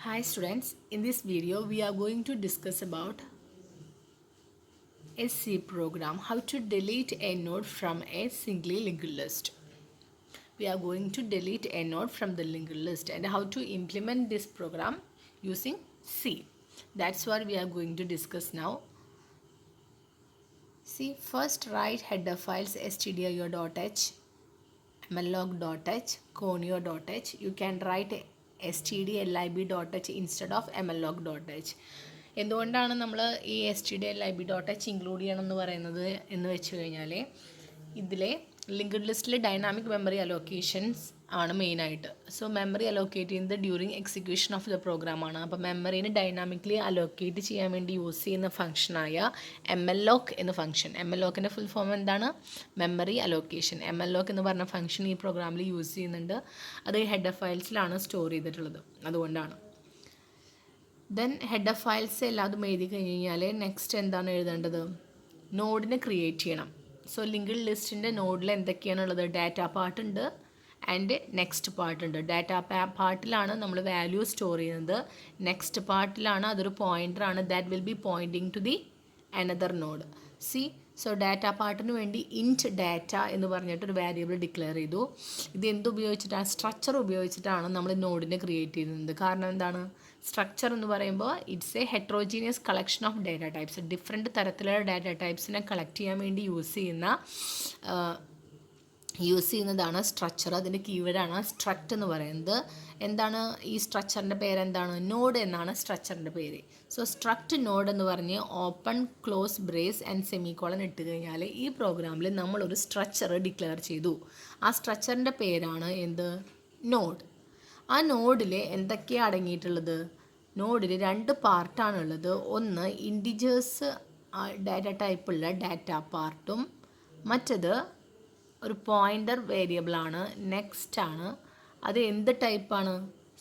Hi students, in this video we are going to discuss about a C program, how to delete a node from a singly linked list. We are going to delete a node from the linked list and how to implement this program using C. That's what we are going to discuss now. See, first write header files stdio.h, mlog.h, conio.h. You can write stdlib.h instead of mlog.h. എന്തുകൊണ്ടാണ് നമ്മൾ ഈ stdlib.h include ചെയ്യണമെന്ന് പറയുന്നത് എന്ന് വെച്ച് കഴിഞ്ഞാൽ ഇതിലെ linked ലിസ്റ്റിലെ ഡൈനാമിക് മെമ്മറി അലോക്കേഷൻസ് ആണ് മെയിനായിട്ട്. സോ മെമ്മറി അലോക്കേറ്റ് ചെയ്യുന്നത് ഡ്യൂറിങ് എക്സിക്യൂഷൻ ഓഫ് ദ പ്രോഗ്രാമാണ്. അപ്പോൾ മെമ്മറീനെ ഡൈനാമിക്കലി അലോക്കേറ്റ് ചെയ്യാൻ വേണ്ടി യൂസ് ചെയ്യുന്ന ഫംഗ്ഷനായ MLOC എന്ന ഫംഗ്ഷൻ. MLOCൻ്റെ ഫുൾ ഫോം എന്താണ്? Memory allocation. MLOC എന്ന് പറഞ്ഞ ഫംഗ്ഷൻ ഈ പ്രോഗ്രാമിൽ യൂസ് ചെയ്യുന്നുണ്ട്. അത് ഹെഡർ ഫയൽസിലാണ് സ്റ്റോർ ചെയ്തിട്ടുള്ളത്, അതുകൊണ്ടാണ്. ദെൻ ഹെഡർ ഫയൽസ് എല്ലാതും എഴുതി കഴിഞ്ഞ് കഴിഞ്ഞാൽ നെക്സ്റ്റ് എന്താണ് എഴുതേണ്ടത്? നോഡിനെ ക്രിയേറ്റ് ചെയ്യണം. സോ ലിങ്ക്ഡ് ലിസ്റ്റിൻ്റെ നോഡിൽ എന്തൊക്കെയാണുള്ളത്? ഡാറ്റ പാർട്ടുണ്ട് ആൻഡ് നെക്സ്റ്റ് പാർട്ടുണ്ട്. ഡാറ്റ പാർട്ടിലാണ് നമ്മൾ വാല്യൂ സ്റ്റോർ ചെയ്യുന്നത്. നെക്സ്റ്റ് പാർട്ടിലാണ് അതൊരു പോയിൻ്ററാണ്. That will be pointing to the another node. So data പാർട്ടിന് വേണ്ടി ഇൻറ്റ് ഡാറ്റ എന്ന് പറഞ്ഞിട്ടൊരു വേരിയബിൾ ഡിക്ലെയർ ചെയ്തു. ഇത് എന്തുപയോഗിച്ചിട്ടാണ്? സ്ട്രക്ചർ ഉപയോഗിച്ചിട്ടാണ് നമ്മൾ നോഡിനെ ക്രിയേറ്റ് ചെയ്യുന്നത്. കാരണം എന്താണ്? സ്ട്രക്ചർ എന്ന് പറയുമ്പോൾ it's A heterogeneous collection of data types. Different തരത്തിലുള്ള ഡാറ്റ ടൈപ്സിനെ കളക്ട് ചെയ്യാൻ വേണ്ടി യൂസ് ചെയ്യുന്നതാണ് സ്ട്രക്ചർ. അതിൻ്റെ കീവേഡാണ് സ്ട്രക്റ്റ് എന്ന് പറയുന്നത്. എന്താണ് ഈ സ്ട്രക്ചറിൻ്റെ പേരെന്താണ്? നോഡ് എന്നാണ് സ്ട്രക്ചറിൻ്റെ പേര്. സോ സ്ട്രക്റ്റ് നോഡ് എന്ന് പറഞ്ഞ് open close brace and semicolon ഇട്ട് കഴിഞ്ഞാൽ ഈ പ്രോഗ്രാമിൽ നമ്മളൊരു സ്ട്രക്ചർ ഡിക്ലെയർ ചെയ്തു. ആ സ്ട്രക്ചറിൻ്റെ പേരാണ് എന്ത്? നോഡ്. ആ നോഡിൽ എന്തൊക്കെയാണ് അടങ്ങിയിട്ടുള്ളത്? നോഡിൽ രണ്ട് പാർട്ടാണുള്ളത്. ഒന്ന് ഇൻഡിജേഴ്സ് ഡാറ്റ ടൈപ്പുള്ള ഡാറ്റ പാർട്ടും മറ്റത് ഒരു പോയിൻ്റർ വേരിയബിളാണ്, നെക്സ്റ്റ് ആണ്. അത് എന്ത് ടൈപ്പാണ്?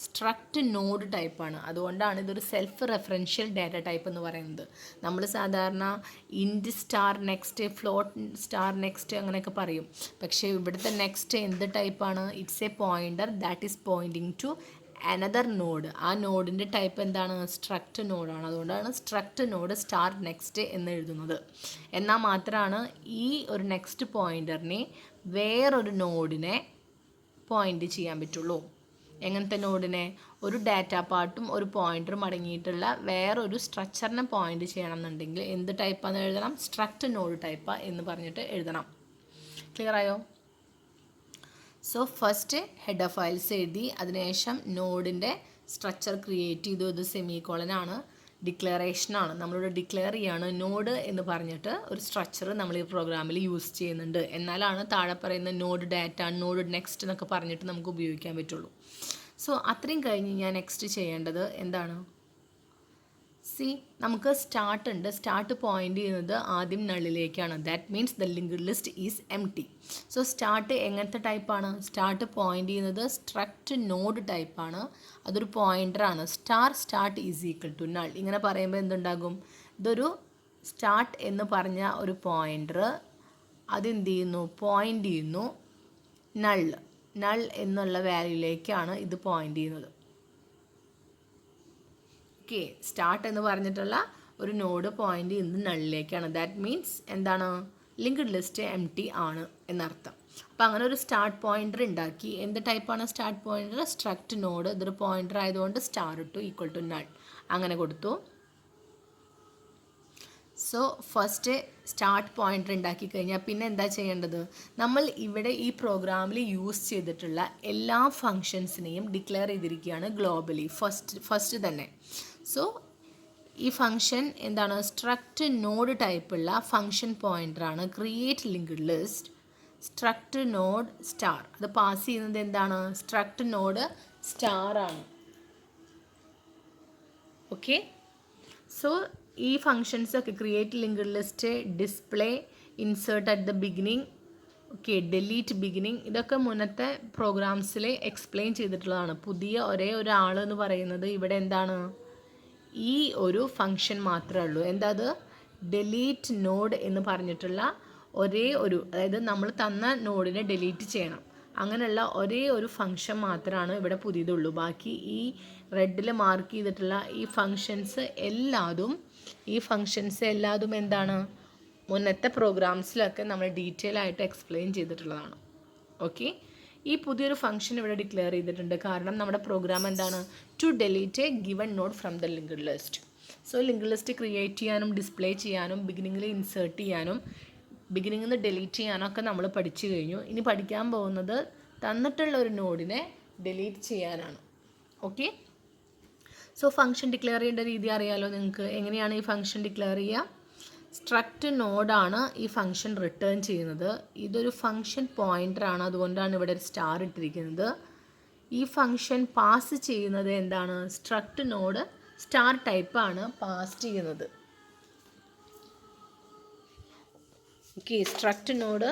സ്ട്രക്റ്റ് നോഡ് ടൈപ്പാണ്. അതുകൊണ്ടാണ് ഇതൊരു സെൽഫ് റെഫറൻഷ്യൽ ഡാറ്റ ടൈപ്പ് എന്ന് പറയുന്നത്. നമ്മൾ സാധാരണ int star next, float star next അങ്ങനെയൊക്കെ പറയും. പക്ഷേ ഇവിടുത്തെ നെക്സ്റ്റ് എന്ത് ടൈപ്പാണ്? It's a pointer that is pointing to another node. ആ നോഡിൻ്റെ ടൈപ്പ് എന്താണ്? സ്ട്രക്റ്റ് നോഡാണ്. അതുകൊണ്ടാണ് സ്ട്രക്റ്റ് നോഡ് സ്റ്റാർ നെക്സ്റ്റ് എന്ന് എഴുതുന്നത്. എന്നാൽ മാത്രമാണ് ഈ ഒരു നെക്സ്റ്റ് പോയിൻ്ററിനെ വേറൊരു നോഡിനെ പോയിൻ്റ് ചെയ്യാൻ പറ്റുള്ളൂ. എങ്ങനത്തെ നോഡിനെ? ഒരു ഡാറ്റ പാർട്ടും ഒരു പോയിൻ്ററും അടങ്ങിയിട്ടുള്ള വേറൊരു സ്ട്രക്ചറിനെ പോയിൻ്റ് ചെയ്യണം എന്നുണ്ടെങ്കിൽ എന്ത് ടൈപ്പാന്ന് എഴുതണം? സ്ട്രക്റ്റ് നോഡ് ടൈപ്പാ എന്ന് പറഞ്ഞിട്ട് എഴുതണം. ക്ലിയർ ആയോ? സോ ഫസ്റ്റ് ഹെഡർ ഫയൽസ് എഴുതി, അതിനുശേഷം നോഡിൻ്റെ സ്ട്രക്ചർ ക്രിയേറ്റ് ചെയ്തു. ഇത് സെമിക്കോളനാണ്, ഡിക്ലറേഷനാണ്. നമ്മളിവിടെ ഡിക്ലെയർ ചെയ്യാണ് നോഡ് എന്ന് പറഞ്ഞിട്ട് ഒരു സ്ട്രക്ചർ നമ്മൾ ഈ പ്രോഗ്രാമിൽ യൂസ് ചെയ്യുന്നുണ്ട്. എന്നാലാണ് താഴെ പറയുന്ന നോഡ് ഡാറ്റ, നോഡ് നെക്സ്റ്റ് എന്നൊക്കെ പറഞ്ഞിട്ട് നമുക്ക് ഉപയോഗിക്കാൻ പറ്റുള്ളൂ. സോ അത്രയും കഴിഞ്ഞ് ഞാൻ നെക്സ്റ്റ് ചെയ്യേണ്ടത് എന്താണ്? നമുക്ക് സ്റ്റാർട്ട് ഉണ്ട്. സ്റ്റാർട്ട് പോയിൻ്റ് ചെയ്യുന്നത് ആദ്യം നള്ളിലേക്കാണ്. That means the linked list is empty. So start എങ്ങനത്തെ ടൈപ്പാണ്? സ്റ്റാർട്ട് പോയിൻ്റ് ചെയ്യുന്നത് സ്ട്രക്റ്റ് നോഡ് ടൈപ്പാണ്. അതൊരു പോയിൻ്ററാണ്. Start is equal to null. ഇങ്ങനെ പറയുമ്പോൾ എന്തുണ്ടാകും? ഇതൊരു സ്റ്റാർട്ട് എന്ന് പറഞ്ഞ ഒരു പോയിൻ്റർ അതെന്ത് ചെയ്യുന്നു? പോയിൻ്റ് ചെയ്യുന്നു നൾ എന്നുള്ള വാല്യൂയിലേക്കാണ് ഇത് പോയിൻ്റ് ചെയ്യുന്നത്. ഓക്കെ, സ്റ്റാർട്ട് എന്ന് പറഞ്ഞിട്ടുള്ള ഒരു നോഡ് പോയിൻ്റ് ചെയ്യുന്നത് നള്ളിലേക്കാണ്. ദാറ്റ് മീൻസ് എന്താണ്? ലിങ്ക്ഡ് ലിസ്റ്റ് എംപ്റ്റി ആണ് എന്നർത്ഥം. അപ്പോൾ അങ്ങനെ ഒരു സ്റ്റാർട്ട് പോയിൻ്റർ ഉണ്ടാക്കി. എന്ത് ടൈപ്പാണ് സ്റ്റാർട്ട് പോയിൻ്റർ? Struct node. ഇതൊരു പോയിൻ്റർ ആയതുകൊണ്ട് സ്റ്റാർ ഇട്ടു, ഈക്വൽ ടു നൾ അങ്ങനെ കൊടുത്തു. സോ ഫസ്റ്റ് സ്റ്റാർട്ട് പോയിൻ്റർ ഉണ്ടാക്കി കഴിഞ്ഞാൽ പിന്നെ എന്താ ചെയ്യേണ്ടത്? നമ്മൾ ഇവിടെ ഈ പ്രോഗ്രാമിൽ യൂസ് ചെയ്തിട്ടുള്ള എല്ലാ ഫങ്ഷൻസിനെയും ഡിക്ലെയർ ചെയ്തിരിക്കുകയാണ് ഗ്ലോബലി ഫസ്റ്റ് തന്നെ. സോ ഈ ഫങ്ഷൻ എന്താണ്? സ്ട്രക്റ്റ് നോഡ് ടൈപ്പുള്ള ഫങ്ഷൻ പോയിൻ്ററാണ്. Create linked list struct node star. അത് പാസ് ചെയ്യുന്നത് എന്താണ്? സ്ട്രക്റ്റ് നോഡ് സ്റ്റാർ ആണ്. ഓക്കെ, സോ ഈ ഫങ്ഷൻസൊക്കെ create linked list, display, insert at the beginning, okay, delete beginning, ഇതൊക്കെ മുന്നത്തെ പ്രോഗ്രാംസിൽ എക്സ്പ്ലെയിൻ ചെയ്തിട്ടുള്ളതാണ്. പുതിയ ഒരേ ഒരാൾ എന്ന് പറയുന്നത് ഇവിടെ എന്താണ്? ഈ ഒരു ഫങ്ഷൻ മാത്രമേ ഉള്ളൂ. എന്താ അത്? ഡിലീറ്റ് നോഡ് എന്ന് പറഞ്ഞിട്ടുള്ള ഒരേ ഒരു, അതായത് നമ്മൾ തന്ന നോഡിനെ ഡിലീറ്റ് ചെയ്യണം. അങ്ങനെയുള്ള ഒരേ ഒരു ഫങ്ഷൻ മാത്രമാണ് ഇവിടെ പുതിയതുള്ളൂ. ബാക്കി ഈ റെഡിൽ മാർക്ക് ചെയ്തിട്ടുള്ള ഈ ഫങ്ഷൻസ് എല്ലാതും എന്താണ്, മുന്നത്തെ പ്രോഗ്രാംസിലൊക്കെ നമ്മൾ ഡീറ്റെയിൽ ആയിട്ട് എക്സ്പ്ലെയിൻ ചെയ്തിട്ടുള്ളതാണ്. ഓക്കെ, ഈ പുതിയൊരു ഫംഗ്ഷൻ ഇവിടെ ഡിക്ലെയർ ചെയ്തിട്ടുണ്ട്. കാരണം നമ്മുടെ പ്രോഗ്രാം എന്താണ്, to delete a given node from the linked list. So linked list create ചെയ്യാനും ഡിസ്പ്ലേ ചെയ്യാനും ബിഗിനിങ്ങിൽ ഇൻസേർട്ട് ചെയ്യാനും ബിഗിനിങ്ങിൽ നിന്ന് ഡിലീറ്റ് ചെയ്യാനൊക്കെ നമ്മൾ പഠിച്ചു കഴിഞ്ഞു. ഇനി പഠിക്കാൻ പോകുന്നത് തന്നിട്ടുള്ള ഒരു നോഡിനെ ഡിലീറ്റ് ചെയ്യാനാണ്. ഓക്കെ, സോ ഫംഗ്ഷൻ ഡിക്ലെയർ ചെയ്യേണ്ട രീതി അറിയാലോ നിങ്ങൾക്ക്. എങ്ങനെയാണ് ഈ ഫംഗ്ഷൻ ഡിക്ലെയർ ചെയ്യുക? സ്ട്രക്റ്റ് നോഡാണ് ഈ ഫംഗ്ഷൻ റിട്ടേൺ ചെയ്യുന്നത്. ഇതൊരു ഫംഗ്ഷൻ പോയിൻ്ററാണ്, അതുകൊണ്ടാണ് ഇവിടെ ഒരു സ്റ്റാർ ഇട്ടിരിക്കുന്നത്. ഈ ഫംഗ്ഷൻ പാസ് ചെയ്യുന്നത് എന്താണ്, സ്ട്രക്റ്റ് നോഡ് സ്റ്റാർ ടൈപ്പാണ് പാസ് ചെയ്യുന്നത്. ഓക്കെ, സ്ട്രക്റ്റ് നോഡ്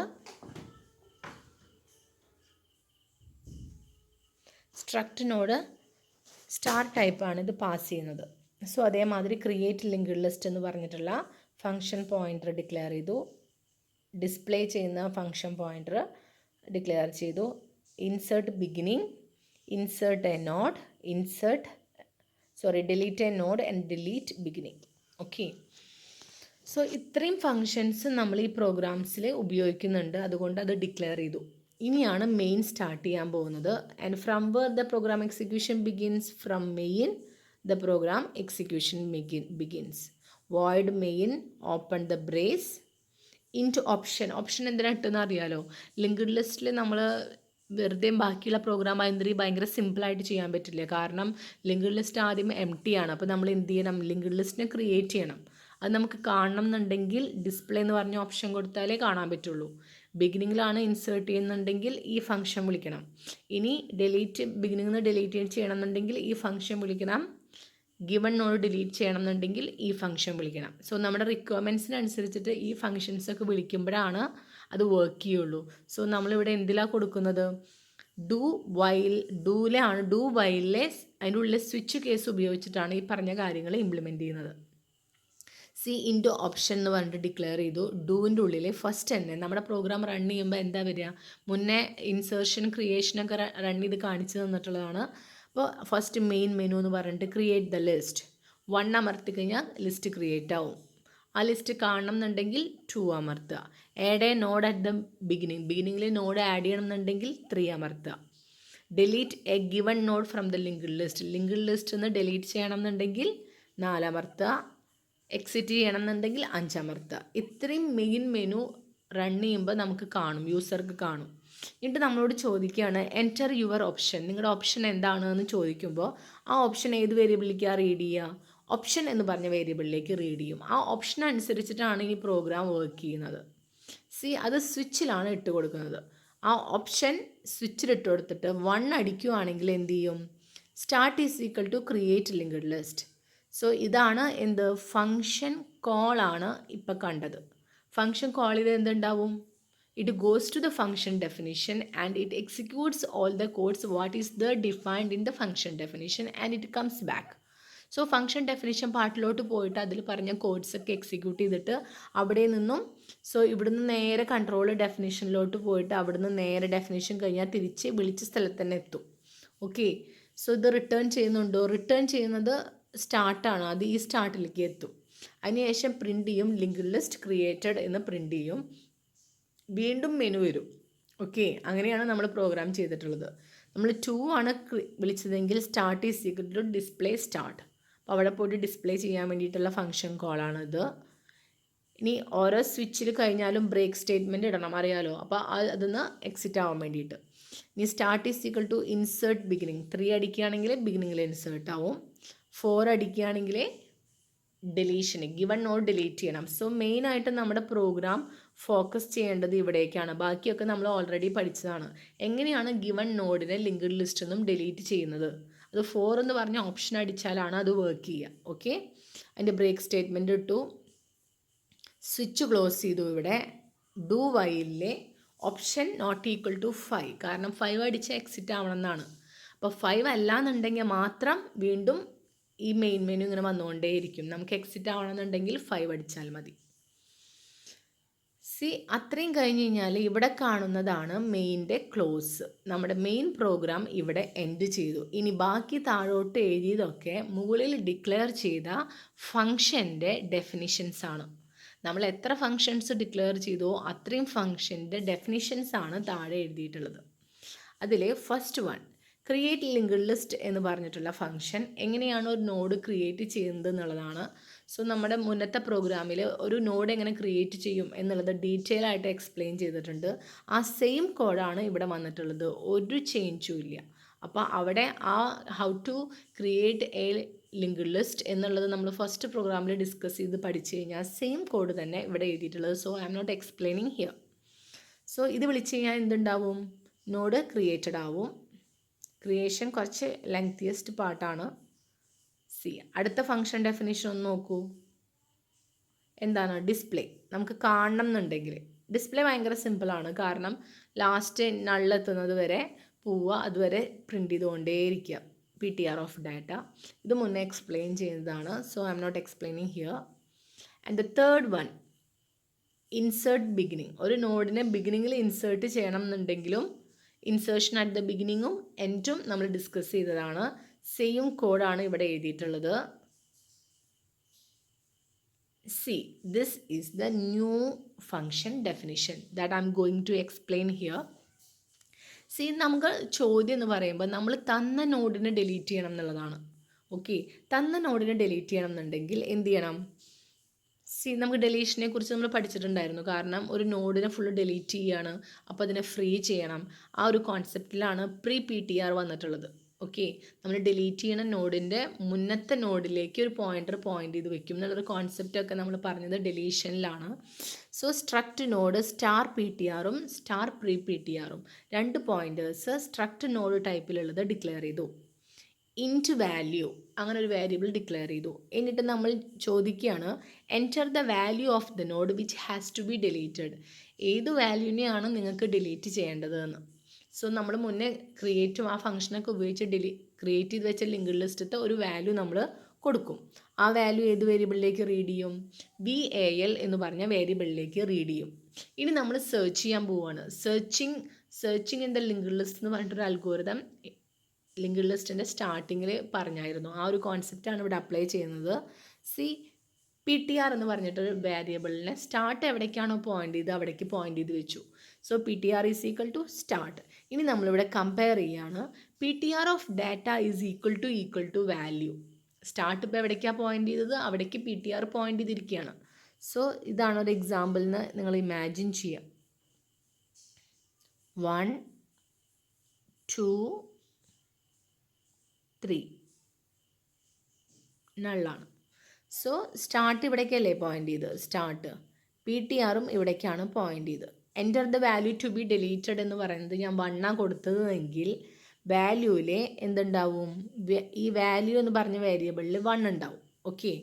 സ്റ്റാർ ടൈപ്പാണ് ഇത് പാസ് ചെയ്യുന്നത്. സോ അതേമാതിരി ക്രിയേറ്റ് ലിങ്ക്ഡ് ലിസ്റ്റ് എന്ന് പറഞ്ഞിട്ടുള്ള ഫംഗ്ഷൻ പോയിൻ്റർ ഡിക്ലെയർ ചെയ്തു. ഡിസ്പ്ലേ ചെയ്യുന്ന ഫംഗ്ഷൻ പോയിൻ്റർ ഡിക്ലെയർ ചെയ്തു. Insert beginning, insert A node, delete A node and delete beginning. Okay, so ഇത്രയും ഫങ്ഷൻസ് നമ്മൾ ഈ പ്രോഗ്രാംസിൽ ഉപയോഗിക്കുന്നുണ്ട്, അതുകൊണ്ട് അത് ഡിക്ലെയർ ചെയ്തു. ഇനിയാണ് മെയിൻ സ്റ്റാർട്ട് ചെയ്യാൻ പോകുന്നത്. And from where the program execution begins, from main the program execution begins. Void main open the brace into option എന്തിനാ ഇട്ടെന്ന് അറിയാലോ. ലിങ്ക്ഡ് ലിസ്റ്റിൽ നമ്മൾ വെറുതെ ബാക്കിയുള്ള പ്രോഗ്രാം ആയിരുന്നെങ്കിൽ ഭയങ്കര സിമ്പിളായിട്ട് ചെയ്യാൻ പറ്റില്ല. കാരണം ലിങ്ക്ഡ് ലിസ്റ്റ് ആദ്യം എം ടി ആണ്. അപ്പോൾ നമ്മൾ എന്ത് ചെയ്യണം, ലിങ്ക്ഡ് ലിസ്റ്റിനെ ക്രിയേറ്റ് ചെയ്യണം. അത് നമുക്ക് കാണണം എന്നുണ്ടെങ്കിൽ ഡിസ്പ്ലേ എന്ന് പറഞ്ഞ ഓപ്ഷൻ കൊടുത്താലേ കാണാൻ പറ്റുള്ളൂ. ബിഗിനിങ്ങിലാണ് ഇൻസേർട്ട് ചെയ്യുന്നുണ്ടെങ്കിൽ ഈ ഫംഗ്ഷൻ വിളിക്കണം. ഇനി ബിഗിനിങ്ങിൽ നിന്ന് ഡിലീറ്റ് ചെയ്യണം എന്നുണ്ടെങ്കിൽ ഈ ഫംഗ്ഷൻ വിളിക്കണം. ഗിവൺ നോഡ് ഡിലീറ്റ് ചെയ്യണം എന്നുണ്ടെങ്കിൽ ഈ ഫംഗ്ഷൻ വിളിക്കണം. സോ നമ്മുടെ റിക്വയർമെൻറ്റ്സിനനുസരിച്ചിട്ട് ഈ ഫംഗ്ഷൻസൊക്കെ വിളിക്കുമ്പോഴാണ് അത് വർക്ക് ചെയ്യുള്ളൂ. സോ നമ്മളിവിടെ എന്തിലാണ് കൊടുക്കുന്നത്, ഡു വൈലിലെ അതിൻ്റെ ഉള്ളിലെ സ്വിച്ച് കേസ് ഉപയോഗിച്ചിട്ടാണ് ഈ പറഞ്ഞ കാര്യങ്ങൾ ഇംപ്ലിമെൻറ്റ് ചെയ്യുന്നത്. സി ഇൻറ്റു ഓപ്ഷൻ എന്ന് പറഞ്ഞിട്ട് ഡിക്ലെയർ ചെയ്തു. ഡൂവിൻ്റെ ഉള്ളിൽ ഫസ്റ്റ് തന്നെ നമ്മുടെ പ്രോഗ്രാം റൺ ചെയ്യുമ്പോൾ എന്താ വരിക, മുന്നേ ഇൻസേർഷൻ ക്രിയേഷനൊക്കെ റൺ ചെയ്ത് കാണിച്ചു തന്നിട്ടുള്ളതാണ്. അപ്പോൾ ഫസ്റ്റ് മെയിൻ മെനു എന്ന് പറഞ്ഞിട്ട് ക്രിയേറ്റ് ദ ലിസ്റ്റ് 1 അമർത്തി കഴിഞ്ഞാൽ ലിസ്റ്റ് ക്രിയേറ്റ് ആവും. ആ ലിസ്റ്റ് കാണണം എന്നുണ്ടെങ്കിൽ 2 അമർത്തുക. Add a node at the ബിഗിനിങ്ങിൽ നോഡ് ആഡ് ചെയ്യണം എന്നുണ്ടെങ്കിൽ 3 അമർത്തുക. Delete a given node from the linked list നിന്ന് ഡിലീറ്റ് ചെയ്യണം എന്നുണ്ടെങ്കിൽ 4 അമർത്തുക. എക്സിറ്റ് ചെയ്യണം എന്നുണ്ടെങ്കിൽ 5 അമർത്തുക. ഇത്രയും മെയിൻ മെനു റൺ ചെയ്യുമ്പോൾ നമുക്ക് കാണും, യൂസർക്ക് കാണും. എന്നിട്ട് നമ്മളോട് ചോദിക്കുകയാണ് എൻറ്റർ യുവർ ഓപ്ഷൻ, നിങ്ങളുടെ ഓപ്ഷൻ എന്താണ് എന്ന് ചോദിക്കുമ്പോൾ ആ ഓപ്ഷൻ ഏത് വേരിയബിളിലേക്കാണ് റീഡ് ചെയ്യുക, ഓപ്ഷൻ എന്ന് പറഞ്ഞ വേരിയബിളിലേക്ക് റീഡ് ചെയ്യും. ആ ഓപ്ഷൻ അനുസരിച്ചിട്ടാണ് ഈ പ്രോഗ്രാം വർക്ക് ചെയ്യുന്നത്. അത് സ്വിച്ചിലാണ് ഇട്ട് കൊടുക്കുന്നത്. ആ ഓപ്ഷൻ സ്വിച്ചിലിട്ട് കൊടുത്തിട്ട് 1 അടിക്കുകയാണെങ്കിൽ എന്ത് ചെയ്യും, start is equal to create linked list. So ഇതാണ് എന്ത്, ഫങ്ഷൻ കോളാണ് ഇപ്പം കണ്ടത്. ഫങ്ഷൻ കോൾ ചെയ്ത് എന്തുണ്ടാവും, it goes to the function definition and it executes all the codes what is the defined in the function definition and it comes back. So function definition പാർട്ടിലോട്ട് പോയിട്ട് അതിൽ പറഞ്ഞ കോഡ്സൊക്കെ എക്സിക്യൂട്ട് ചെയ്തിട്ട് അവിടെ നിന്നും ഇവിടുന്ന് നേരെ കൺട്രോൾ ഡെഫിനിഷനിലോട്ട് പോയിട്ട് അവിടുന്ന് നേരെ ഡെഫിനിഷൻ കഴിഞ്ഞാൽ തിരിച്ച് വിളിച്ച സ്ഥലത്ത് തന്നെ എത്തും. ഓക്കെ, സോ ഇത് റിട്ടേൺ ചെയ്യുന്നുണ്ടോ, റിട്ടേൺ ചെയ്യുന്നത് സ്റ്റാർട്ടാണ്, അത് ഈ സ്റ്റാർട്ടിലേക്ക് എത്തും. അതിനുശേഷം പ്രിൻ്റ് ചെയ്യും ലിങ്ക്ഡ് ലിസ്റ്റ് ക്രിയേറ്റഡ് എന്ന് പ്രിൻ്റ് ചെയ്യും. വീണ്ടും മെനു വരും. ഓക്കെ, അങ്ങനെയാണ് നമ്മൾ പ്രോഗ്രാം ചെയ്തിട്ടുള്ളത്. നമ്മൾ 2 ആണ് വിളിച്ചതെങ്കിൽ start is equal to display start. അപ്പോൾ അവിടെ പോയിട്ട് ഡിസ്പ്ലേ ചെയ്യാൻ വേണ്ടിയിട്ടുള്ള ഫംഗ്ഷൻ കോളാണിത്. ഇനി ഓരോ സ്വിച്ചിൽ കഴിഞ്ഞാലും ബ്രേക്ക് സ്റ്റേറ്റ്മെൻറ്റ് ഇടണം, അറിയാലോ. അപ്പോൾ അതിന്ന് എക്സിറ്റ് ആവാൻ വേണ്ടിയിട്ട്. ഇനി start is equal to insert beginning. 3 അടിക്കുകയാണെങ്കിൽ ബിഗിനിങ്ങിൽ ഇൻസേർട്ട് ആവും. 4 അടിക്കുകയാണെങ്കിൽ ഡിലീഷന്, ഗിവൺ നോഡ് ഡിലീറ്റ് ചെയ്യണം. സോ മെയിനായിട്ട് നമ്മുടെ പ്രോഗ്രാം ഫോക്കസ് ചെയ്യേണ്ടത് ഇവിടേക്കാണ്. ബാക്കിയൊക്കെ നമ്മൾ ഓൾറെഡി പഠിച്ചതാണ്. എങ്ങനെയാണ് ഗിവൺ നോഡിനെ ലിങ്ക്ഡ് ലിസ്റ്റിൽ നിന്നും ഡിലീറ്റ് ചെയ്യുന്നത്. അത് 4 എന്ന് പറഞ്ഞ ഓപ്ഷൻ അടിച്ചാലാണ് അത് വർക്ക് ചെയ്യുക. ഓക്കെ, അതിൻ്റെ ബ്രേക്ക് സ്റ്റേറ്റ്മെൻറ്റ് ഇട്ടു, സ്വിച്ച് ക്ലോസ് ചെയ്തു. ഇവിടെ ഡു വൈലിലെ ഓപ്ഷൻ നോട്ട് ഈക്വൽ ടു 5, കാരണം 5 അടിച്ച് എക്സിറ്റ് ആവണം എന്നാണ്. അപ്പോൾ 5 അല്ലാന്നുണ്ടെങ്കിൽ മാത്രം വീണ്ടും ഈ മെയിൻ മെനു ഇങ്ങനെ വന്നുകൊണ്ടേയിരിക്കും. നമുക്ക് എക്സിറ്റ് ആവണമെന്നുണ്ടെങ്കിൽ 5 അടിച്ചാൽ മതി. അത്രയും കഴിഞ്ഞ് കഴിഞ്ഞാൽ ഇവിടെ കാണുന്നതാണ് മെയിൻ്റെ ക്ലോസ്. നമ്മുടെ മെയിൻ പ്രോഗ്രാം ഇവിടെ എൻഡ് ചെയ്തു. ഇനി ബാക്കി താഴോട്ട് എഴുതിയതൊക്കെ മുകളിൽ ഡിക്ലെയർ ചെയ്ത ഫങ്ഷൻ്റെ ഡെഫിനിഷൻസ് ആണ്. നമ്മൾ എത്ര ഫങ്ഷൻസ് ഡിക്ലെയർ ചെയ്തോ അത്രയും ഫങ്ഷൻ്റെ ഡെഫിനിഷൻസ് ആണ് താഴെ എഴുതിയിട്ടുള്ളത്. അതിൽ first one create linked list എന്ന് പറഞ്ഞിട്ടുള്ള ഫംഗ്ഷൻ എങ്ങനെയാണ് ഒരു നോഡ് ക്രിയേറ്റ് ചെയ്യുന്നത് എന്നുള്ളതാണ്. സോ നമ്മുടെ മുന്നത്തെ പ്രോഗ്രാമിൽ ഒരു നോഡ് എങ്ങനെ ക്രിയേറ്റ് ചെയ്യും എന്നുള്ളത് ഡീറ്റെയിൽ ആയിട്ട് എക്സ്പ്ലെയിൻ ചെയ്തിട്ടുണ്ട്. ആ സെയിം കോഡാണ് ഇവിടെ വന്നിട്ടുള്ളത്, ഒരു ചേഞ്ചും ഇല്ല. അപ്പോൾ അവിടെ ആ how to create a linked list എന്നുള്ളത് നമ്മൾ ഫസ്റ്റ് പ്രോഗ്രാമിൽ ഡിസ്കസ് ചെയ്ത് പഠിച്ചു കഴിഞ്ഞാൽ സെയിം കോഡ് തന്നെ ഇവിടെ എഴുതിയിട്ടുള്ളത്. So I'm not explaining here. So ഇത് വിളിച്ച് കഴിഞ്ഞാൽ എന്തുണ്ടാവും? നോഡ് ക്രിയേറ്റഡ് ആവും. ക്രിയേഷൻ കുറച്ച് ലെങ്തിയസ്റ്റ് പാർട്ടാണ്. അടുത്ത ഫംഗ്ഷൻ ഡെഫിനിഷൻ ഒന്ന് നോക്കൂ. എന്താണ്? ഡിസ്പ്ലേ. നമുക്ക് കാണണം എന്നുണ്ടെങ്കിൽ ഡിസ്പ്ലേ ഭയങ്കര സിമ്പിളാണ്. കാരണം ലാസ്റ്റ് നള്ളെത്തുന്നത് വരെ പോവുക, അതുവരെ പ്രിൻ്റ് ചെയ്തുകൊണ്ടേയിരിക്കുക. PTR of data. ഇത് മുന്നേ എക്സ്പ്ലെയിൻ ചെയ്യുന്നതാണ്. So I'm not explaining here. And the third one insert beginning. ഒരു നോഡിനെ ബിഗിനിങ്ങിൽ ഇൻസേർട്ട് ചെയ്യണം എന്നുണ്ടെങ്കിലും ഇൻസേർഷൻ അറ്റ് ദ ബിഗിനിങ്ങും എൻഡും നമ്മൾ ഡിസ്കസ് ചെയ്തതാണ്. സെയിം കോഡാണ് ഇവിടെ എഴുതിയിട്ടുള്ളത്. This is the new function definition that I'm going to explain here. നമുക്ക് ചോദ്യം എന്ന് പറയുമ്പോൾ നമ്മൾ തന്ന നോഡിനെ ഡിലീറ്റ് ചെയ്യണം എന്നുള്ളതാണ്. ഓക്കെ, തന്ന നോഡിനെ ഡിലീറ്റ് ചെയ്യണം എന്നുണ്ടെങ്കിൽ എന്ത് ചെയ്യണം? നമുക്ക് ഡെലീഷനെ കുറിച്ച് നമ്മൾ പഠിച്ചിട്ടുണ്ടായിരുന്നു. കാരണം ഒരു നോഡിനെ ഫുള്ള് ഡിലീറ്റ് ചെയ്യുകയാണ്, അപ്പോൾ അതിനെ ഫ്രീ ചെയ്യണം. ആ ഒരു കോൺസെപ്റ്റിലാണ് PTR വന്നിട്ടുള്ളത്. ഓക്കെ, നമ്മൾ ഡിലീറ്റ് ചെയ്യുന്ന നോഡിൻ്റെ മുന്നത്തെ നോഡിലേക്ക് ഒരു പോയിൻ്റർ പോയിൻ്റ് ചെയ്ത് വെക്കും എന്നുള്ളൊരു കോൺസെപ്റ്റൊക്കെ നമ്മൾ പറഞ്ഞത് ഡെലീഷനിലാണ്. സോ സ്ട്രക്റ്റ് നോഡ് PTRഉം PTRഉം രണ്ട് പോയിൻറ്റേഴ്സ് സ്ട്രക്റ്റ് നോഡ് ടൈപ്പിലുള്ളത് ഡിക്ലെയർ ചെയ്തു. ഇൻറ്റ് വാല്യൂ അങ്ങനെ ഒരു വേരിയബിൾ ഡിക്ലെയർ ചെയ്തു. എന്നിട്ട് നമ്മൾ ചോദിക്കുകയാണ് enter the value of the node which has to be deleted. ഏത് വാല്യൂനെയാണ് നിങ്ങൾക്ക് ഡിലീറ്റ് ചെയ്യേണ്ടത് എന്ന്. സോ നമ്മൾ മുന്നേ ക്രിയേറ്റും ആ ഫംഗ്ഷനൊക്കെ ഉപയോഗിച്ച് ക്രിയേറ്റ് ചെയ്ത് വെച്ച ലിങ്ക്ഡ് ലിസ്റ്റത്തെ ഒരു വാല്യൂ നമ്മൾ കൊടുക്കും. ആ വാല്യൂ ഏത് വേരിയബിളിലേക്ക് റീഡ് ചെയ്യും? VAL എന്ന് പറഞ്ഞ വേരിയബിളിലേക്ക് റീഡ് ചെയ്യും. ഇനി നമ്മൾ സെർച്ച് ചെയ്യാൻ പോവുകയാണ്. Searching in the linked list എന്ന് പറഞ്ഞിട്ടൊരു അൽഗോരിതം ലിങ്ക്ഡ് ലിസ്റ്റിൻ്റെ സ്റ്റാർട്ടിങ്ങിൽ പറഞ്ഞായിരുന്നു. ആ ഒരു കോൺസെപ്റ്റാണ് ഇവിടെ അപ്ലൈ ചെയ്യുന്നത്. PTR എന്ന് പറഞ്ഞിട്ടൊരു വേരിയബിളിനെ സ്റ്റാർട്ട് എവിടേക്കാണോ പോയിൻ്റ് ചെയ്ത് അവിടേക്ക് പോയിൻ്റ് ചെയ്ത് വെച്ചു. So PTR is equal to start. ഇനി നമ്മളിവിടെ കമ്പയർ ചെയ്യുകയാണ്. PTR of data is equal to value. Start ഇപ്പോൾ എവിടേക്കാണ് പോയിൻ്റ് ചെയ്തത് അവിടേക്ക് PTR പോയിൻ്റ് ചെയ്തിരിക്കുകയാണ്. സോ ഇതാണ് ഒരു എക്സാമ്പിളിന് നിങ്ങൾ ഇമാജിൻ ചെയ്യുക. 1 2 3 നള്ളാണ്. സോ സ്റ്റാർട്ട് ഇവിടേക്കല്ലേ പോയിൻ്റ് ചെയ്ത് സ്റ്റാർട്ട്. PTRഉം ഇവിടേക്കാണ് പോയിൻ്റ് ചെയ്ത്. Enter the value to be deleted എന്ന് പറയുന്നത് ഞാൻ 1 കൊടുത്തതെങ്കിൽ വാല്യൂവിൽ എന്തുണ്ടാവും? ഈ വാല്യൂ എന്ന് പറഞ്ഞ വേരിയബിളിൽ 1 ഉണ്ടാവും. ഓക്കെ,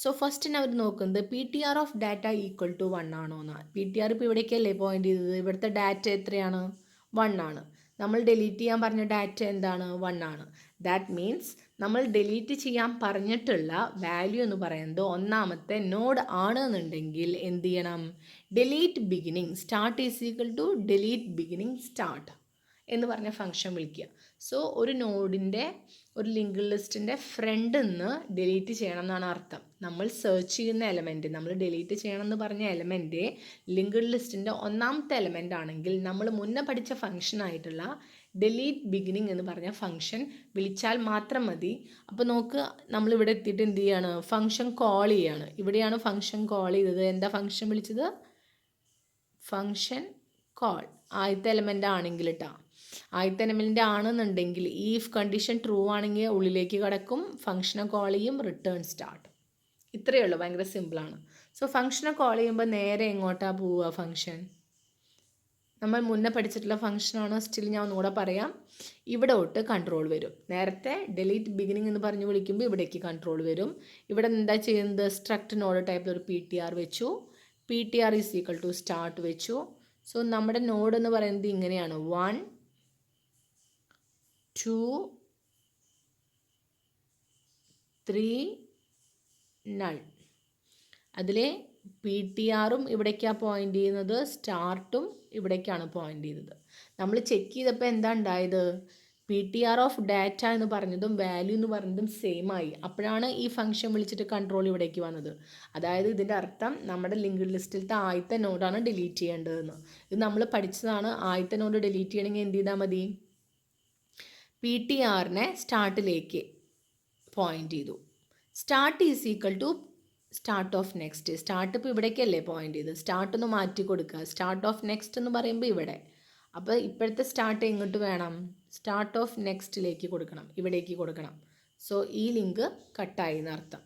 സോ ഫസ്റ്റ് അവർ നോക്കുന്നത് PTR of data equal to 1 ആണോ എന്നാണ്. PTR ഇപ്പോൾ ഇവിടേക്കല്ലേ പോയിൻ്റ് ചെയ്തത്, ഇവിടുത്തെ ഡാറ്റ എത്രയാണ്? 1 ആണ്. നമ്മൾ ഡിലീറ്റ് ചെയ്യാൻ പറഞ്ഞ ഡാറ്റ എന്താണ്? 1 ആണ്. ദാറ്റ് മീൻസ് നമ്മൾ ഡിലീറ്റ് ചെയ്യാൻ പറഞ്ഞിട്ടുള്ള വാല്യൂ എന്ന് പറയുന്നത് ഒന്നാമത്തെ നോഡ് ആണ് എന്നുണ്ടെങ്കിൽ എന്ത് ചെയ്യണം? Delete beginning start is equal to delete beginning start എന്ന് പറഞ്ഞ ഫംഗ്ഷൻ വിളിക്കുക. സോ ഒരു നോഡിൻ്റെ ഒരു ലിങ്ക്ഡ് ലിസ്റ്റിൻ്റെ ഫ്രണ്ടിൽ നിന്ന് ഡിലീറ്റ് ചെയ്യണം എന്നാണ് അർത്ഥം. നമ്മൾ സെർച്ച് ചെയ്യുന്ന എലമെൻറ്റ്, നമ്മൾ ഡിലീറ്റ് ചെയ്യണം എന്ന് പറഞ്ഞ എലമെൻറ്റ് ലിങ്ക്ഡ് ലിസ്റ്റിൻ്റെ ഒന്നാമത്തെ എലമെൻ്റ് ആണെങ്കിൽ നമ്മൾ മുന്നേ പഠിച്ച ഫംഗ്ഷനായിട്ടുള്ള ഡിലീറ്റ് ബിഗിനിങ് എന്ന് പറഞ്ഞ ഫംഗ്ഷൻ വിളിച്ചാൽ മാത്രം മതി. അപ്പോൾ നോക്ക്, നമ്മളിവിടെ എത്തിയിട്ട് എന്ത് ചെയ്യാണ്? ഫംഗ്ഷൻ കോൾ ചെയ്യാണ്. ഇവിടെയാണ് ഫംഗ്ഷൻ കോൾ ചെയ്തത്. എന്താ ഫംഗ്ഷൻ വിളിച്ചത്? Function call. ആദ്യത്തെ എലമെൻ്റ് ആണെങ്കിൽ കേട്ടോ, ആദ്യത്തെ എലമെൻ്റ് ആണെന്നുണ്ടെങ്കിൽ ഈഫ് കണ്ടീഷൻ ട്രൂ ആണെങ്കിൽ ഉള്ളിലേക്ക് കിടക്കും, ഫംഗ്ഷനെ കോൾ ചെയ്യും, റിട്ടേൺ സ്റ്റാർട്ട്. ഇത്രയേ ഉള്ളൂ, ഭയങ്കര സിമ്പിളാണ്. സോ ഫംഗ്ഷനെ കോൾ ചെയ്യുമ്പോൾ നേരെ എങ്ങോട്ടാണ് പോവുക? ഫംഗ്ഷൻ നമ്മൾ മുന്നേ പഠിച്ചിട്ടുള്ള ഫംഗ്ഷനാണ്. സ്റ്റിൽ ഞാൻ ഒന്നുകൂടെ പറയാം. ഇവിടെ തൊട്ട് കൺട്രോൾ വരും. നേരത്തെ ഡിലീറ്റ് ബിഗിനിങ് എന്ന് പറഞ്ഞ് വിളിക്കുമ്പോൾ ഇവിടേക്ക് കൺട്രോൾ വരും. ഇവിടെ എന്താ ചെയ്യുന്നത്? സ്ട്രക്റ്റ് നോഡ് ടൈപ്പിൽ ഒരു PTR വെച്ചു. PTR is equal to start വെച്ചു. സോ നമ്മുടെ നോഡ് എന്ന് പറയുന്നത് ഇങ്ങനെയാണ്: 1 2 3 നൾ. അതിൽ പി ടി ആറും ഇവിടേക്കാണ് പോയിൻ്റ് ചെയ്യുന്നത്, സ്റ്റാർട്ടും ഇവിടേക്കാണ് പോയിൻ്റ് ചെയ്തത്. നമ്മൾ ചെക്ക് ചെയ്തപ്പോൾ എന്താ ഉണ്ടായത്? P T R of data എന്ന് പറഞ്ഞതും വാല്യൂ എന്ന് പറഞ്ഞതും സെയിം ആയി. അപ്പോഴാണ് ഈ ഫംഗ്ഷൻ വിളിച്ചിട്ട് കൺട്രോൾ ഇവിടേക്ക് വന്നത്. അതായത് ഇതിൻ്റെ അർത്ഥം നമ്മുടെ ലിങ്ക്ഡ് ലിസ്റ്റിലത്തെ ആദ്യത്തെ നോഡാണ് ഡിലീറ്റ് ചെയ്യേണ്ടതെന്ന്. ഇത് നമ്മൾ പഠിച്ചതാണ്. ആദ്യത്തെ നോഡ് ഡിലീറ്റ് ചെയ്യണമെങ്കിൽ എന്ത് ചെയ്താൽ മതി? പി ടി ആറിനെ സ്റ്റാർട്ടിലേക്ക് പോയിൻ്റ് ചെയ്തു. Start is equal to start of next. Start ഇപ്പോൾ ഇവിടേക്കല്ലേ പോയിൻ്റ് ചെയ്ത്, സ്റ്റാർട്ട് ഒന്ന് മാറ്റി കൊടുക്കുക. സ്റ്റാർട്ട് ഓഫ് നെക്സ്റ്റ് എന്ന് പറയുമ്പോൾ ഇവിടെ. അപ്പോൾ ഇപ്പോഴത്തെ സ്റ്റാർട്ട് എങ്ങോട്ട് വേണം? സ്റ്റാർട്ട് ഓഫ് നെക്സ്റ്റിലേക്ക് കൊടുക്കണം, ഇവിടേക്ക് കൊടുക്കണം. സോ ഈ ലിങ്ക് കട്ടായി എന്നർത്ഥം.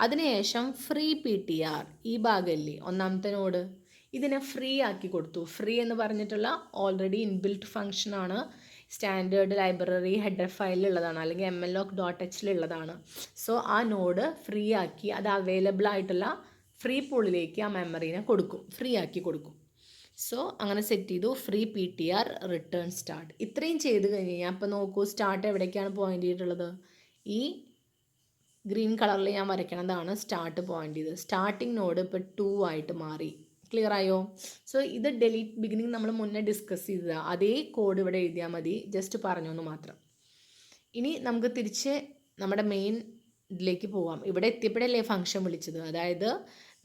അതിനുശേഷം ഫ്രീ പി ടി ആർ, ഈ ഭാഗമല്ലേ ഒന്നാമത്തെ നോഡ്, ഇതിനെ ഫ്രീ ആക്കി കൊടുത്തു. ഫ്രീ എന്ന് പറഞ്ഞിട്ടുള്ള ഓൾറെഡി ഇൻബിൽറ്റ് ഫംഗ്ഷനാണ്. സ്റ്റാൻഡേർഡ് ലൈബ്രറി ഹെഡർ ഫയലിലുള്ളതാണ്, അല്ലെങ്കിൽ mloc.hലുള്ളതാണ്. സോ ആ നോഡ് ഫ്രീ ആക്കി അത് അവൈലബിൾ ആയിട്ടുള്ള ഫ്രീ പൂളിലേക്ക് ആ മെമ്മറീനെ കൊടുക്കും, ഫ്രീ ആക്കി കൊടുക്കും. സോ അങ്ങനെ സെറ്റ് ചെയ്തു. Free P T R return start. ഇത്രയും ചെയ്ത് കഴിഞ്ഞ് കഴിഞ്ഞാൽ അപ്പോൾ നോക്കൂ, സ്റ്റാർട്ട് എവിടേക്കാണ് പോയിൻ്റ് ചെയ്തിട്ടുള്ളത്? ഈ ഗ്രീൻ കളറിൽ ഞാൻ വരയ്ക്കണതാണ് സ്റ്റാർട്ട് പോയിൻ്റ് ചെയ്ത്. സ്റ്റാർട്ടിങ് നോഡ് ഇപ്പോൾ 2 ആയിട്ട് മാറി. ക്ലിയർ ആയോ? സോ ഇത് ഡെലീറ്റ് ബിഗിനിങ് നമ്മൾ മുന്നേ ഡിസ്കസ് ചെയ്തതാണ്. അതേ കോഡ് ഇവിടെ എഴുതിയാൽ മതി, ജസ്റ്റ് പറഞ്ഞു എന്ന് മാത്രം. ഇനി നമുക്ക് തിരിച്ച് നമ്മുടെ മെയിൻ ഇതിലേക്ക് പോവാം. ഇവിടെ എത്തിയപ്പോഴല്ലേ ഫംഗ്ഷൻ വിളിച്ചത്. അതായത്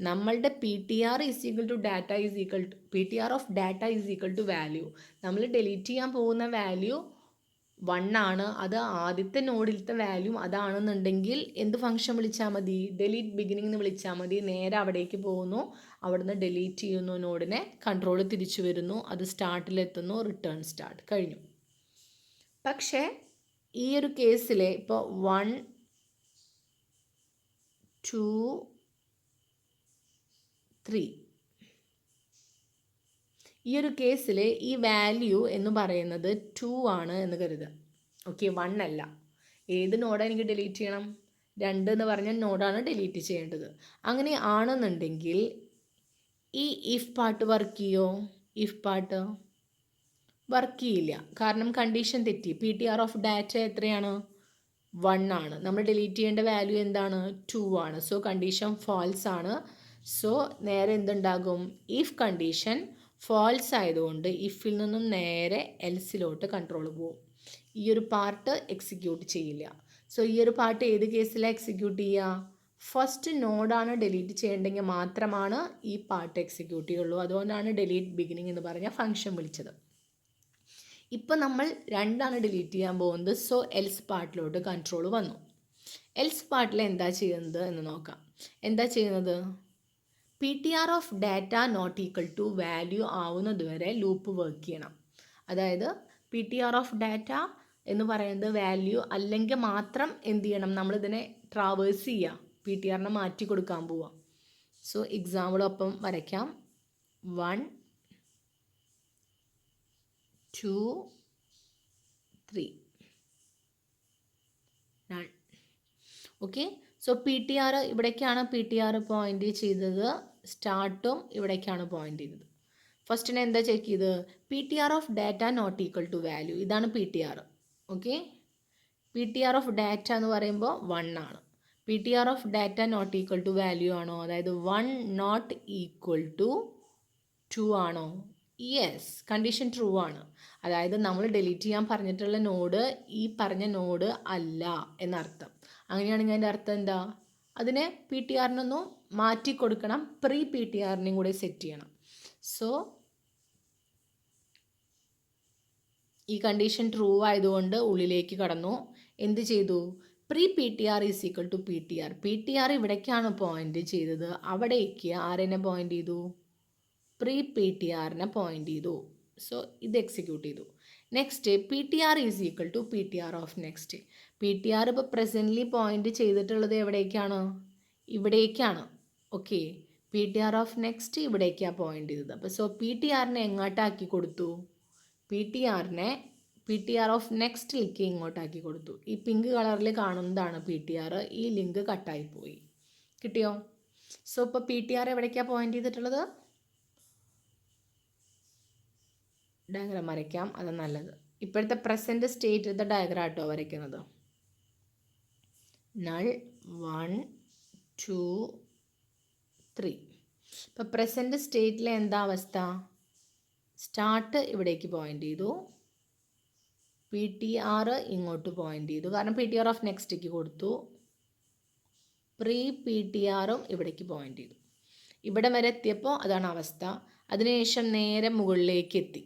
നമ്മളുടെ P T R is equal to data is equal to P T R of data is equal to value. നമ്മൾ ഡിലീറ്റ് ചെയ്യാൻ പോകുന്ന വാല്യൂ 1 ആണ്. അത് ആദ്യത്തെ നോഡിലത്തെ വാല്യൂ അതാണെന്നുണ്ടെങ്കിൽ എന്ത് ഫംഗ്ഷൻ വിളിച്ചാൽ മതി? ഡിലീറ്റ് ബിഗിനിങ് എന്ന് വിളിച്ചാൽ മതി. നേരെ അവിടേക്ക് പോകുന്നു, അവിടുന്ന് ഡിലീറ്റ് ചെയ്യുന്നു നോഡിനെ, കൺട്രോൾ തിരിച്ചു വരുന്നു, അത് സ്റ്റാർട്ടിലെത്തുന്നു, റിട്ടേൺ സ്റ്റാർട്ട്, കഴിഞ്ഞു. പക്ഷേ ഈ ഒരു കേസിൽ ഇപ്പോൾ 1 2 3 ഈ ഒരു കേസിൽ ഈ വാല്യൂ എന്ന് പറയുന്നത് 2 ആണ് എന്ന് കരുതുക. ഓക്കെ, 1 അല്ല. ഏത് നോഡാണ് എനിക്ക് ഡിലീറ്റ് ചെയ്യണം? 2 എന്ന് പറഞ്ഞ നോഡാണ് ഡിലീറ്റ് ചെയ്യേണ്ടത്. അങ്ങനെ ആണെന്നുണ്ടെങ്കിൽ ഈ ഇഫ് പാർട്ട് വർക്ക് ചെയ്യോ? ഇഫ് പാർട്ട് വർക്ക് ചെയ്യില്ല. കാരണം കണ്ടീഷൻ തെറ്റി. P T R of data എത്രയാണ്? 1 ആണ്. നമ്മൾ ഡിലീറ്റ് ചെയ്യേണ്ട വാല്യൂ എന്താണ്? 2 ആണ്. സോ കണ്ടീഷൻ ഫാൾസ് ആണ്. സോ നേരെ എന്തുണ്ടാകും? ഇഫ് കണ്ടീഷൻ ഫാൾസ് ആയതുകൊണ്ട് ഇഫിൽ നിന്നും നേരെ എൽസിലോട്ട് കൺട്രോൾ പോകും. ഈ ഒരു പാർട്ട് എക്സിക്യൂട്ട് ചെയ്യില്ല. സോ ഈ ഒരു പാർട്ട് ഏത് കേസിലാണ് എക്സിക്യൂട്ട് ചെയ്യുക? ഫസ്റ്റ് നോഡാണ് ഡിലീറ്റ് ചെയ്യേണ്ടെങ്കിൽ മാത്രമാണ് ഈ പാർട്ട് എക്സിക്യൂട്ട് ചെയ്യുള്ളൂ. അതുകൊണ്ടാണ് ഡിലീറ്റ് ബിഗിനിങ് എന്ന് പറഞ്ഞ ഫംഗ്ഷൻ വിളിച്ചത്. ഇപ്പം നമ്മൾ 2 ആണ് ഡിലീറ്റ് ചെയ്യാൻ പോകുന്നത്. സോ എൽസ് പാർട്ടിലോട്ട് കൺട്രോൾ വന്നു. എൽസ് പാർട്ടിൽ എന്താ ചെയ്യുന്നത് എന്ന് നോക്കാം. എന്താ ചെയ്യുന്നത്? P T R of data not equal to value ആവുന്നത് വരെ ലൂപ്പ് വർക്ക് ചെയ്യണം. അതായത് P T R of data എന്ന് പറയുന്നത് വാല്യൂ അല്ലെങ്കിൽ മാത്രം എന്ത് ചെയ്യണം? നമ്മളിതിനെ ട്രാവേഴ്സ് ചെയ്യുക, പി ടി ആറിനെ മാറ്റി കൊടുക്കാൻ പോവാം. സോ എക്സാമ്പിളൊപ്പം വരയ്ക്കാം. 1 2 3 none. Okay, so P T R ഇവിടേക്കാണ് പി ടി ആർ പോയിൻ്റ് ചെയ്തത്, സ്റ്റാർട്ടും ഇവിടേക്കാണ് പോയിൻ്റ് ചെയ്തത്. ഫസ്റ്റിനെ എന്താ ചെക്ക് ചെയ്ത്? P T R of data not equal to value. ഇതാണ് P T R. Okay, P T R of data എന്ന് പറയുമ്പോൾ 1 ആണ്. P T R of data not equal to value ആണോ? അതായത് 1 നോട്ട് ഈക്വൽ ടു 2 ആണോ? Yes, condition true ആണ്. അതായത് നമ്മൾ ഡിലീറ്റ് ചെയ്യാൻ പറഞ്ഞിട്ടുള്ള നോഡ് ഈ പറഞ്ഞ നോഡ് അല്ല എന്നർത്ഥം. അങ്ങനെയാണെങ്കിൽ അതിൻ്റെ അർത്ഥം എന്താ? അതിനെ പി ടി ആറിനൊന്നും മാറ്റി കൊടുക്കണം, പ്രീ പി ടി ആറിനെയും കൂടെ സെറ്റ് ചെയ്യണം. സോ ഈ കണ്ടീഷൻ ട്രൂ ആയതുകൊണ്ട് ഉള്ളിലേക്ക് കടന്നു. എന്ത് ചെയ്തു? Pre P T R is equal to P T R. P T R ഇവിടേക്കാണ് പോയിൻ്റ് ചെയ്തത്, അവിടേക്ക് ആരെന്നെ പോയിൻ്റ് ചെയ്തു? പ്രീ പി ടി ആറിനെ പോയിൻ്റ് ചെയ്തു. സോ ഇത് എക്സിക്യൂട്ട് ചെയ്തു. Next P T R is equal to P T R of next. P T R ഇപ്പോൾ പ്രസൻ്റ്ലി പോയിൻ്റ് ചെയ്തിട്ടുള്ളത് എവിടേക്കാണ്? ഇവിടേക്കാണ്. Okay, P T R of next ഇവിടേക്കാണ് പോയിൻ്റ് ചെയ്തത്. അപ്പോൾ സോ പി ടി ആറിനെ എങ്ങോട്ടാക്കി കൊടുത്തു? പി ടി ആറിനെ പി ടി ആർ ഓഫ് നെക്സ്റ്റിലേക്ക് ഇങ്ങോട്ടാക്കി കൊടുത്തു. ഈ പിങ്ക് കളറിൽ കാണുന്നതാണ് പി ടി ആർ. ഈ ലിങ്ക് കട്ടായിപ്പോയി. കിട്ടിയോ? സോ ഇപ്പോൾ പി ടി ആർ എവിടേക്കാണ് പോയിൻ്റ് ചെയ്തിട്ടുള്ളത്? ഡയഗ്രാം വരയ്ക്കാം, അത് നല്ലത്. ഇപ്പോഴത്തെ പ്രസൻറ്റ് സ്റ്റേറ്റിലത്തെ ഡയഗ്രാം കേട്ടോ വരയ്ക്കുന്നത്. നൾ 1 2 3. ഇപ്പോൾ പ്രസൻറ്റ് സ്റ്റേറ്റിലെ എന്താ അവസ്ഥ? സ്റ്റാർട്ട് ഇവിടേക്ക് പോയിൻ്റ് ചെയ്തു, PTR ഇങ്ങോട്ട് പോയിൻ്റ് ചെയ്തു, കാരണം PTR ഓഫ് നെക്സ്റ്റിക്ക് കൊടുത്തു, പ്രീ PTRും ഇവിടേക്ക് പോയിൻ്റ് ചെയ്തു. ഇവിടെ വരെ എത്തിയപ്പോൾ അതാണ് അവസ്ഥ. അതിനുശേഷം നേരെ മുകളിലേക്ക് എത്തി.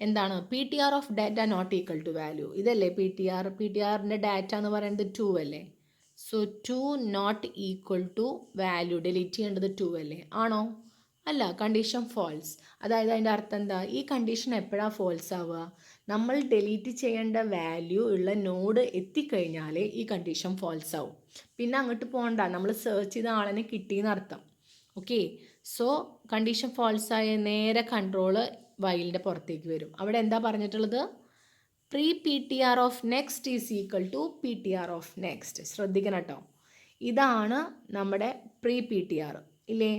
എന്താണ്? PTR of data not equal to value. ഇതല്ലേ PTRൻ്റെ ഡാറ്റ എന്ന് പറയുന്നത് 2 അല്ലേ? So 2 not equal to value, delete ചെയ്യേണ്ടത് 2 അല്ലേ? ആണോ? അല്ല, കണ്ടീഷൻ ഫോൾസ്. അതായത് അതിൻ്റെ അർത്ഥം എന്താ? ഈ കണ്ടീഷൻ എപ്പോഴാണ് ഫോൾസ് ആവുക? നമ്മൾ ഡിലീറ്റ് ചെയ്യേണ്ട വാല്യൂ ഉള്ള നോഡ് എത്തിക്കഴിഞ്ഞാൽ ഈ കണ്ടീഷൻ ഫോൾസ് ആവും. പിന്നെ അങ്ങോട്ട് പോകണ്ട, നമ്മൾ സെർച്ച് ചെയ്ത ആളിനെ കിട്ടിയെന്ന് അർത്ഥം. ഓക്കെ, സോ കണ്ടീഷൻ ഫോൾസ് ആയ നേരെ കൺട്രോള് വൈലിൻ്റെ പുറത്തേക്ക് വരും. അവിടെ എന്താ പറഞ്ഞിട്ടുള്ളത്? Pre PTR of next is equal to PTR of next. ശ്രദ്ധിക്കണം കേട്ടോ, ഇതാണ് നമ്മുടെ പ്രീ PTR ഇല്ലേ?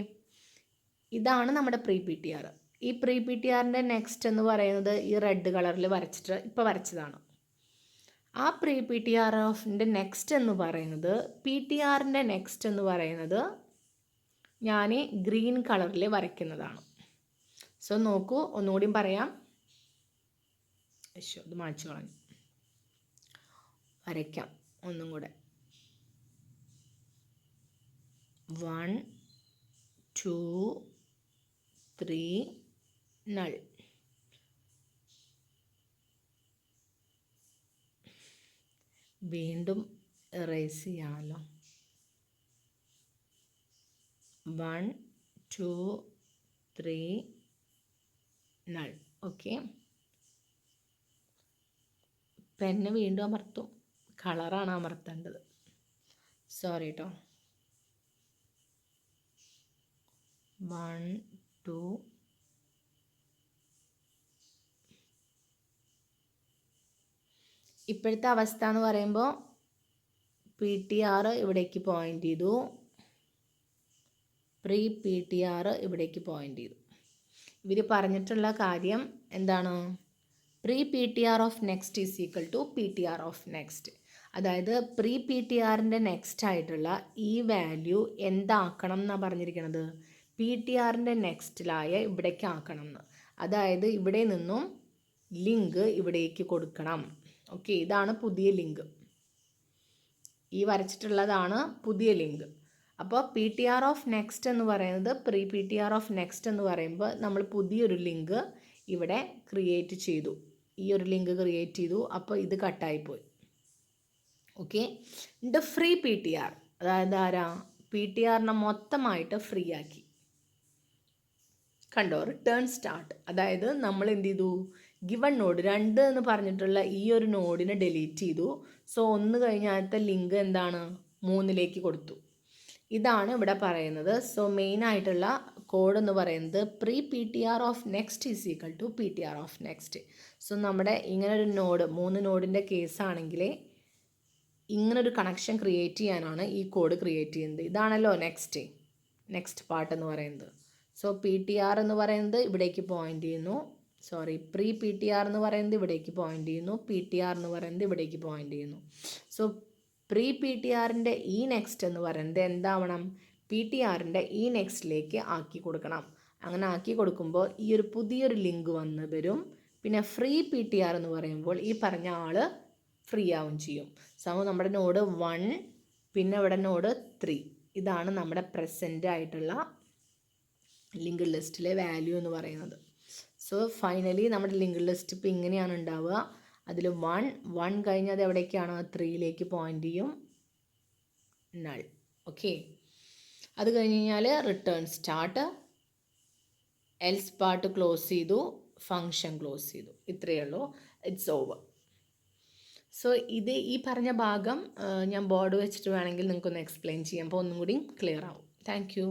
ഇതാണ് നമ്മുടെ പ്രീ PTR. ഈ പ്രീ PTRൻ്റെ നെക്സ്റ്റ് എന്ന് പറയുന്നത് ഈ റെഡ് കളറിൽ വരച്ചിട്ട് ഇപ്പോൾ വരച്ചതാണ്. ആ പ്രീ PTR ഓഫിൻ്റെ നെക്സ്റ്റ് എന്ന് പറയുന്നത്, PTRൻ്റെ നെക്സ്റ്റ് എന്ന് പറയുന്നത് ഞാൻ ഗ്രീൻ കളറിൽ വരയ്ക്കുന്നതാണ്. സോ നോക്കൂ, ഒന്നുകൂടിയും പറയാം. ഇത് മായ്ച്ചു കളഞ്ഞു, വരയ്ക്കാം ഒന്നും കൂടെ. 1 2 3 നൾ. വീണ്ടും എറേസ് ചെയ്യണമല്ലോ. 1 2 3 നൾ. ഓക്കെ, പെന്ന് വീണ്ടും അമർത്തും. കളറാണ് അമർത്തേണ്ടത്, സോറി കേട്ടോ. 1 2 ഇപ്പോഴത്തെ അവസ്ഥ എന്ന് പറയുമ്പോൾ PTR ഇവിടേക്ക് പോയിൻ്റ് ചെയ്തു, പ്രീ PTR ഇവിടേക്ക് പോയിൻ്റ് ചെയ്തു. ഇവർ പറഞ്ഞിട്ടുള്ള കാര്യം എന്താണ്? Pre PTR of next is equal to PTR of next. അതായത് പ്രീ PTRൻ്റെ നെക്സ്റ്റ് ആയിട്ടുള്ള ഈ വാല്യൂ എന്താക്കണം എന്നാണ് പറഞ്ഞിരിക്കുന്നത്? PTRൻ്റെ നെക്സ്റ്റിലായ ഇവിടേക്ക് ആക്കണം എന്ന്. അതായത് ഇവിടെ നിന്നും ലിങ്ക് ഇവിടേക്ക് കൊടുക്കണം. ഓക്കെ, ഇതാണ് പുതിയ ലിങ്ക്. ഈ വരച്ചിട്ടുള്ളതാണ് പുതിയ ലിങ്ക്. അപ്പോൾ PTR ഓഫ് നെക്സ്റ്റ് എന്ന് പറയുന്നത്, പ്രീ PTR ഓഫ് നെക്സ്റ്റ് എന്ന് പറയുമ്പോൾ നമ്മൾ പുതിയൊരു ലിങ്ക് ഇവിടെ ക്രിയേറ്റ് ചെയ്തു. ഈ ഒരു ലിങ്ക് ക്രിയേറ്റ് ചെയ്തു, അപ്പോൾ ഇത് കട്ടായിപ്പോയി. ഓക്കെ, ഇത് ഫ്രീ PTR, അതായത് ആരാ? PTRനെ മൊത്തമായിട്ട് ഫ്രീ ആക്കി. കണ്ടോ? Return start. അതായത് നമ്മൾ എന്ത് ചെയ്തു? ഗിവൺ നോഡ് 2 എന്ന് പറഞ്ഞിട്ടുള്ള ഈ ഒരു നോഡിനെ ഡിലീറ്റ് ചെയ്തു. സോ 1 കഴിഞ്ഞാലത്തെ ലിങ്ക് എന്താണ്? 3ലേക്ക് കൊടുത്തു. ഇതാണ് ഇവിടെ പറയുന്നത്. സോ മെയിൻ ആയിട്ടുള്ള കോഡ് എന്ന് പറയുന്നത് pre PTR of next is equal to PTR of next. So നമ്മുടെ ഇങ്ങനൊരു നോഡ്, 3 നോഡിൻ്റെ കേസാണെങ്കിൽ ഇങ്ങനൊരു കണക്ഷൻ ക്രിയേറ്റ് ചെയ്യാനാണ് ഈ കോഡ് ക്രിയേറ്റ് ചെയ്യുന്നത്. ഇതാണല്ലോ നെക്സ്റ്റ് പാർട്ട് എന്ന് പറയുന്നത്. സോ PTR എന്ന് പറയുന്നത് ഇവിടേക്ക് പോയിൻ്റ് ചെയ്യുന്നു, പ്രീ PTR എന്ന് പറയുന്നത് ഇവിടേക്ക് പോയിൻ്റ് ചെയ്യുന്നു, PTR എന്ന് പറയുന്നത് ഇവിടേക്ക് പോയിൻ്റ് ചെയ്യുന്നു. സോ പ്രീ PTRൻ്റെ ഈ നെക്സ്റ്റ് എന്ന് പറയുന്നത് എന്താവണം? PTRൻ്റെ ഈ നെക്സ്റ്റിലേക്ക് ആക്കി കൊടുക്കണം. അങ്ങനെ ആക്കി കൊടുക്കുമ്പോൾ ഈ ഒരു പുതിയൊരു ലിങ്ക് വന്ന് വരും. പിന്നെ ഫ്രീ PTR എന്ന് പറയുമ്പോൾ ഈ പറഞ്ഞ ആൾ ഫ്രീ ആവും ചെയ്യും. സോ നമ്മുടെ നോഡ് 1, പിന്നെ ഇവിടെ നോഡ് 3. ഇതാണ് നമ്മുടെ പ്രസൻ്റ് ആയിട്ടുള്ള ലിങ്ക് ലിസ്റ്റിലെ വാല്യൂ എന്ന് പറയുന്നത്. സോ ഫൈനലി നമ്മുടെ ലിങ്ക് ലിസ്റ്റ് ഇപ്പോൾ ഇങ്ങനെയാണ് ഉണ്ടാവുക. അതിൽ 1 കഴിഞ്ഞത് എവിടേക്കാണ്? 3ലേക്ക് പോയിൻ്റ് ചെയ്യും, നൾ. ഓക്കെ, അത് കഴിഞ്ഞ് കഴിഞ്ഞാൽ return start, else part close ചെയ്തു, ഫങ്ഷൻ ക്ലോസ് ചെയ്തു. ഇത്രയേ ഉള്ളൂ, ഇറ്റ്സ് ഓവർ. സോ ഈ പറഞ്ഞ ഭാഗം ഞാൻ ബോർഡ് വെച്ചിട്ട് വേണമെങ്കിൽ നിങ്ങൾക്കൊന്ന് എക്സ്പ്ലെയിൻ ചെയ്യാം, അപ്പോൾ ഒന്നും കൂടി ക്ലിയർ ആവും. Thank you.